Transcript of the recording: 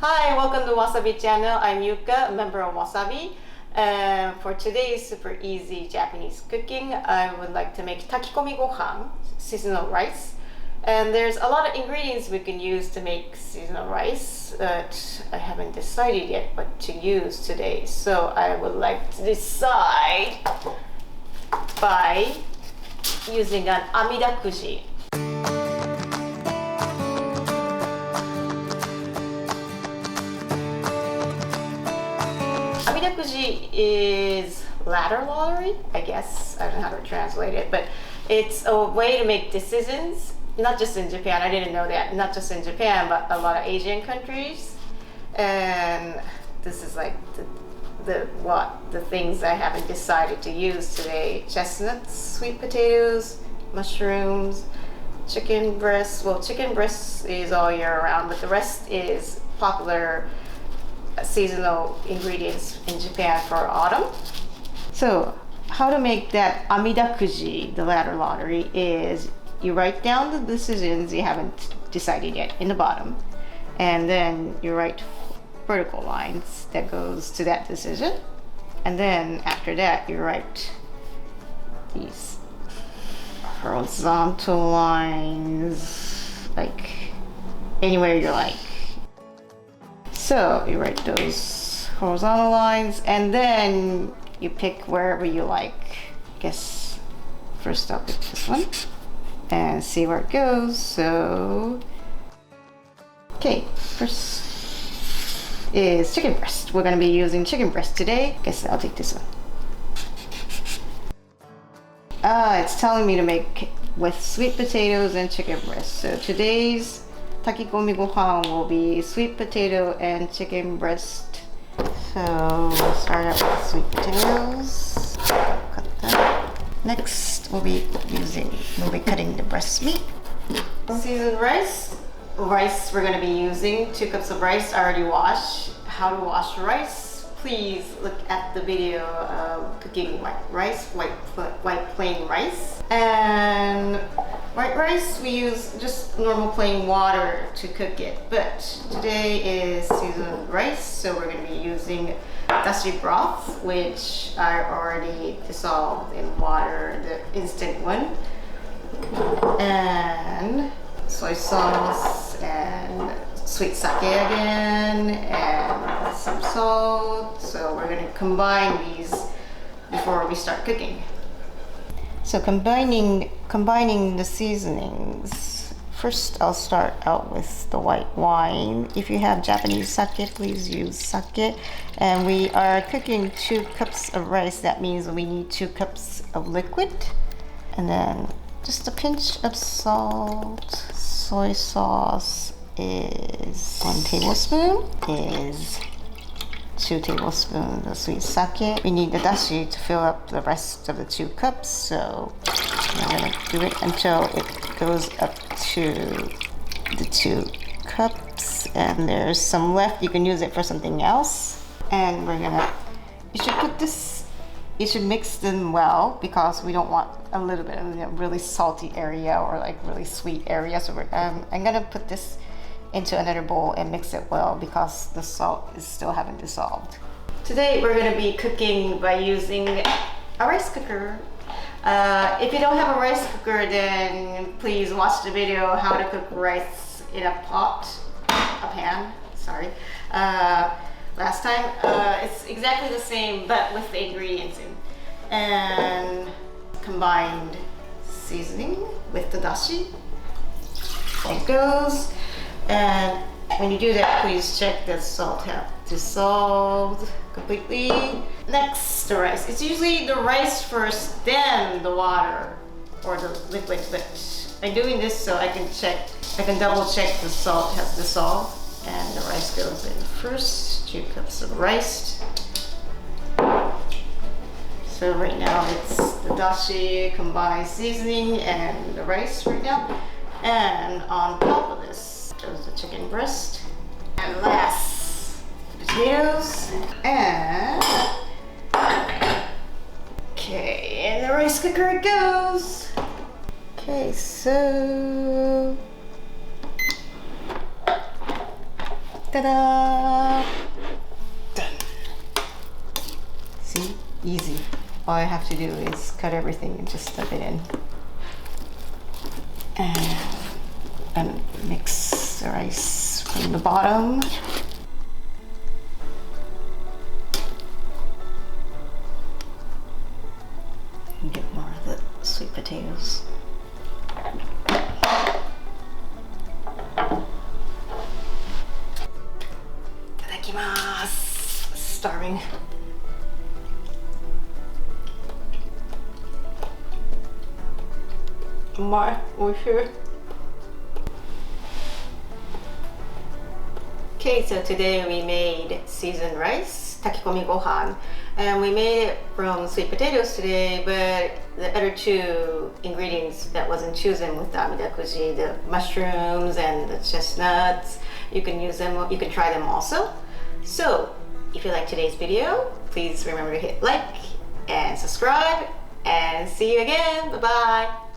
Hi, welcome to WASABI channel. I'm Yuka, a member of WASABI. For today's super easy Japanese cooking, I would like to make takikomi gohan, seasonal rice. And there's a lot of ingredients we can use to make seasonal rice that I haven't decided yet what to use today. So I would like to decide by using an Amidakuji. Amidakuji is ladder lottery, I guess. I don't know how to translate it, but it's a way to make decisions, not just in Japan. I didn't know that. Not just in Japan, but a lot of Asian countries. And this is like the things I haven't decided to use today: chestnuts, sweet potatoes, mushrooms, chicken breasts. Well, chicken breasts is all year round, but the rest is popular seasonal ingredients in Japan for autumn. So how to make that Amidakuji, the ladder lottery, is you write down the decisions you haven't decided yet in the bottom, and then you write vertical lines that goes to that decision, and then after that you write these horizontal lines like anywhere you like. So you write those horizontal lines and then you pick wherever you like. I guess first I'll pick this one and see where it goes. So, okay, first is chicken breast. We're gonna be using chicken breast today. I guess I'll take this one. It's telling me to make with sweet potatoes and chicken breast. So today's takikomi gohan will be sweet potato and chicken breast. So we'll start out with sweet potatoes. Cut that. Next we'll be cutting the breast meat. Seasoned rice. Rice we're going to be using 2 cups of rice. I already washed. How to wash rice? Please look at the video of cooking white rice, white plain rice. And white rice, we use just normal plain water to cook it. But today is seasoned rice, so we're going to be using dashi broth, which I already dissolved in water, the instant one. And soy sauce and sweet sake again, and some salt. So we're going to combine these before we start cooking. So combining the seasonings. First I'll start out with the white wine. If you have Japanese sake, please use sake. And we are cooking 2 cups of rice. That means we need 2 cups of liquid. And then just a pinch of salt. Soy sauce is 1 tablespoon. Is 2 tablespoons of sweet sake. We need the dashi to fill up the rest of the 2 cups, so we're gonna do it until it goes up to the 2 cups, and there's some left. You can use it for something else. And you should mix them well, because we don't want a little bit of a really salty area or like really sweet area. So I'm gonna put this into another bowl and mix it well, because the salt is still haven't dissolved. Today we're going to be cooking by using a rice cooker. If you don't have a rice cooker, then please watch the video how to cook rice in a pan, sorry. Last time, it's exactly the same but with the ingredients in. And combined seasoning with the dashi. It goes. And when you do that, please check that salt has dissolved completely. Next, the rice. It's usually the rice first, then the water or the liquid, but I'm doing this so I can double check the salt has dissolved. And the rice goes in first, 2 cups of rice. So right now it's the dashi, combined seasoning, and the rice right now. And on top of this goes the chicken breast, and last the potatoes, and okay, and the rice cooker it goes. Okay, so Ta-da! Done. See? Easy. All I have to do is cut everything and just stuff it in. And mix the rice from the bottom. And get more of the sweet potatoes. Itadakimasu! Starving. Okay, so today we made seasoned rice, takikomi gohan, and we made it from sweet potatoes today, but the other two ingredients that wasn't chosen with the Amidakuji, the mushrooms and the chestnuts, you can use them, you can try them also. So, if you like today's video, please remember to hit like and subscribe, and see you again. Bye-bye.